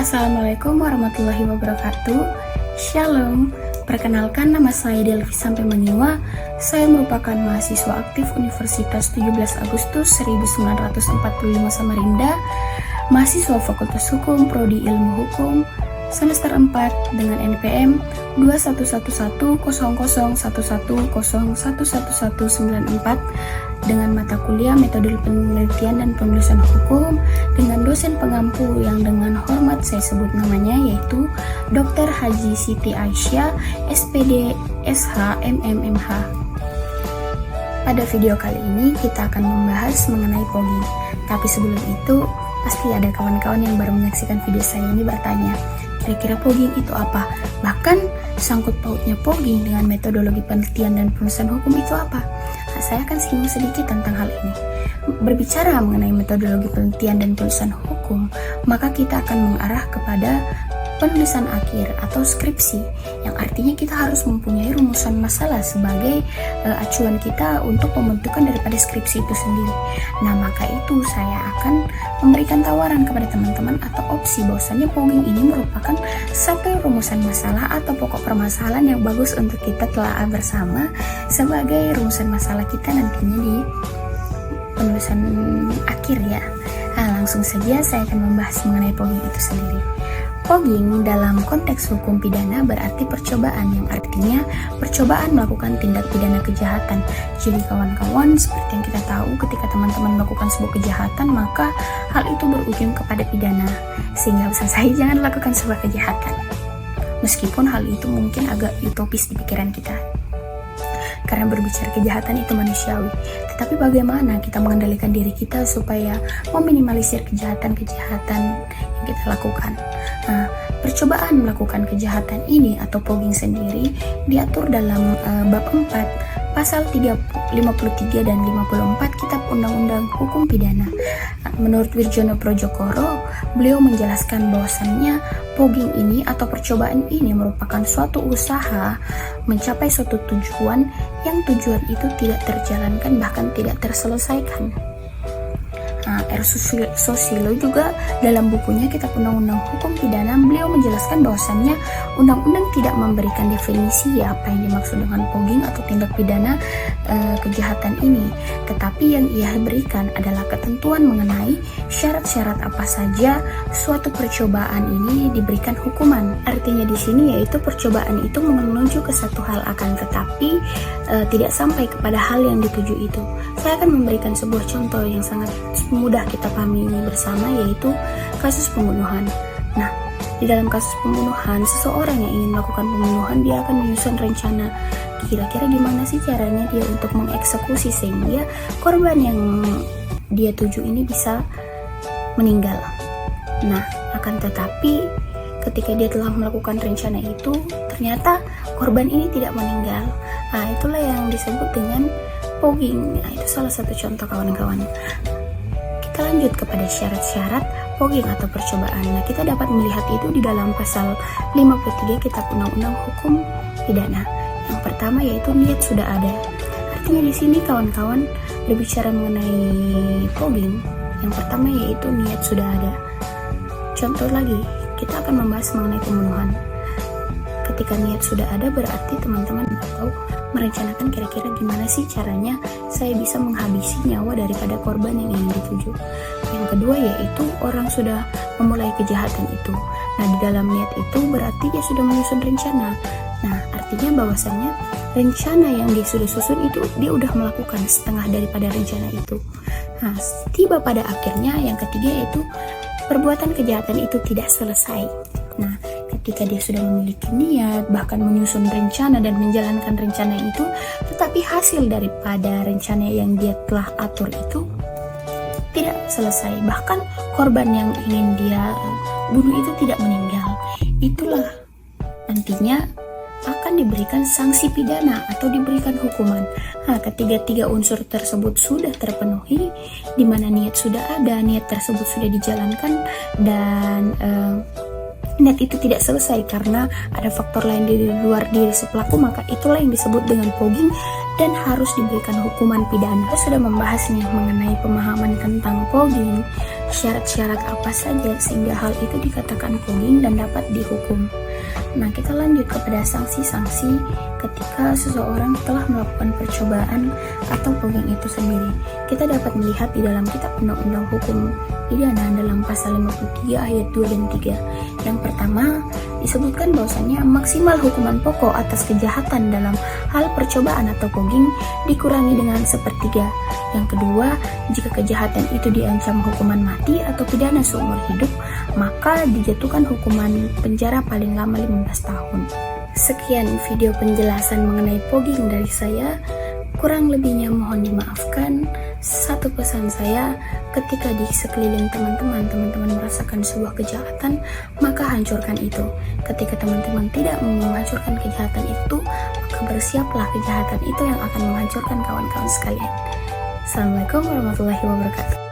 Assalamualaikum warahmatullahi wabarakatuh. Shalom. Perkenalkan, nama saya Delvi Sampai Mengiwa. Saya merupakan mahasiswa aktif Universitas 17 Agustus 1945 Samarinda, mahasiswa Fakultas Hukum Prodi Ilmu Hukum semester 4 dengan NPM 211100111194 dengan mata kuliah metode penelitian dan penulisan hukum dengan dosen pengampu yang dengan hormat saya sebut namanya, yaitu Dr. Haji Siti Aisyah SPD SH MMMH. Pada video kali ini kita akan membahas mengenai POGI. Tapi sebelum itu, pasti ada kawan-kawan yang baru menyaksikan video saya ini bertanya, kira-kira POGI itu apa? Bahkan sangkut pautnya POGI dengan metodologi penelitian dan penulisan hukum itu apa? Nah, saya akan singgung sedikit tentang hal ini. Berbicara mengenai metodologi penelitian dan penulisan hukum, maka kita akan mengarah kepada penulisan akhir atau skripsi, yang artinya kita harus mempunyai rumusan masalah sebagai acuan kita untuk pembentukan daripada skripsi itu sendiri. Nah, maka itu saya akan memberikan tawaran kepada teman-teman atau opsi bahwasanya POGI ini merupakan satu rumusan masalah atau pokok permasalahan yang bagus untuk kita telah bersama sebagai rumusan masalah kita nantinya di penulisan akhir ya. Nah, langsung saja saya akan membahas mengenai POGI itu sendiri. POGI dalam konteks hukum pidana berarti percobaan, yang artinya percobaan melakukan tindak pidana kejahatan. Jadi kawan-kawan, seperti yang kita tahu, ketika teman-teman melakukan sebuah kejahatan, maka hal itu berujung kepada pidana, sehingga pesan saya jangan lakukan sebuah kejahatan. Meskipun hal itu mungkin agak utopis di pikiran kita, karena berbicara kejahatan itu manusiawi. Tetapi bagaimana kita mengendalikan diri kita supaya meminimalisir kejahatan-kejahatan yang kita lakukan? Nah, percobaan melakukan kejahatan ini atau POGI sendiri diatur dalam bab 4 pasal 53 dan 54 Kitab Undang-Undang Hukum Pidana. Menurut Wirjono Projokoro, beliau menjelaskan bahwasannya POGI ini atau percobaan ini merupakan suatu usaha mencapai suatu tujuan yang tujuan itu tidak terjalankan bahkan tidak terselesaikan. Nah, R. Susilo juga dalam bukunya Kitab Undang-Undang Hukum Pidana, beliau menjelaskan bahwasannya undang-undang tidak memberikan definisi apa yang dimaksud dengan POGI atau tindak pidana kejahatan ini, tetapi yang ia berikan adalah ketentuan mengenai syarat-syarat apa saja suatu percobaan ini diberikan hukuman. Artinya di sini yaitu percobaan itu menuju ke satu hal akan tetapi tidak sampai kepada hal yang dituju itu. Saya akan memberikan sebuah contoh yang sangat mudah kita pahami bersama, yaitu kasus pembunuhan. Nah, di dalam kasus pembunuhan, seseorang yang ingin melakukan pembunuhan, dia akan menyusun rencana kira-kira gimana sih caranya dia untuk mengeksekusi sehingga korban yang dia tuju ini bisa meninggal. Nah, akan tetapi ketika dia telah melakukan rencana itu, ternyata korban ini tidak meninggal. Nah, itulah yang disebut dengan POGI. Nah, itu salah satu contoh kawan-kawan. Kita lanjut kepada syarat-syarat POGI atau percobaan. Nah, kita dapat melihat itu di dalam pasal 53 Kitab Undang-Undang Hukum Pidana. Yang pertama yaitu niat sudah ada. Artinya di sini kawan-kawan berbicara mengenai POGI, yang pertama yaitu niat sudah ada. Contoh lagi, kita akan membahas mengenai pembunuhan. Ketika niat sudah ada berarti teman-teman tahu merencanakan kira-kira gimana sih caranya saya bisa menghabisi nyawa daripada korban yang ingin dituju. Yang kedua yaitu orang sudah memulai kejahatan itu. Nah, di dalam niat itu berarti dia sudah menyusun rencana. Nah, artinya bahwasannya rencana yang dia sudah susun itu dia udah melakukan setengah daripada rencana itu. Nah, tiba pada akhirnya yang ketiga yaitu perbuatan kejahatan itu tidak selesai. Nah, ketika dia sudah memiliki niat, bahkan menyusun rencana dan menjalankan rencana itu, tetapi hasil daripada rencana yang dia telah atur itu tidak selesai. Bahkan korban yang ingin dia bunuh itu tidak meninggal. Itulah nantinya akan diberikan sanksi pidana atau diberikan hukuman. Nah, ketiga-tiga unsur tersebut sudah terpenuhi, di mana niat sudah ada, niat tersebut sudah dijalankan, dan net itu tidak selesai karena ada faktor lain di luar diri si pelaku, maka itulah yang disebut dengan fogging dan harus diberikan hukuman pidana. Kita sudah membahasnya mengenai pemahaman tentang fogging, syarat-syarat apa saja sehingga hal itu dikatakan fogging dan dapat dihukum. Nah, kita lanjut kepada sanksi-sanksi ketika seseorang telah melakukan percobaan atau fogging itu sendiri. Kita dapat melihat di dalam kitab undang-undang hukum pidana dalam pasal 53 ayat 2 dan 3. Yang pertama, disebutkan bahwasannya maksimal hukuman pokok atas kejahatan dalam hal percobaan atau fogging dikurangi dengan 1/3. Yang kedua, jika kejahatan itu diancam hukuman mati atau pidana seumur hidup, maka dijatuhkan hukuman penjara paling lama 15 tahun. Sekian video penjelasan mengenai fogging dari saya. Kurang lebihnya mohon dimaafkan. Satu pesan saya, ketika di sekeliling teman-teman merasakan sebuah kejahatan, maka hancurkan itu. Ketika teman-teman tidak menghancurkan kejahatan itu, maka bersiaplah kejahatan itu yang akan menghancurkan kawan-kawan sekalian. Assalamualaikum warahmatullahi wabarakatuh.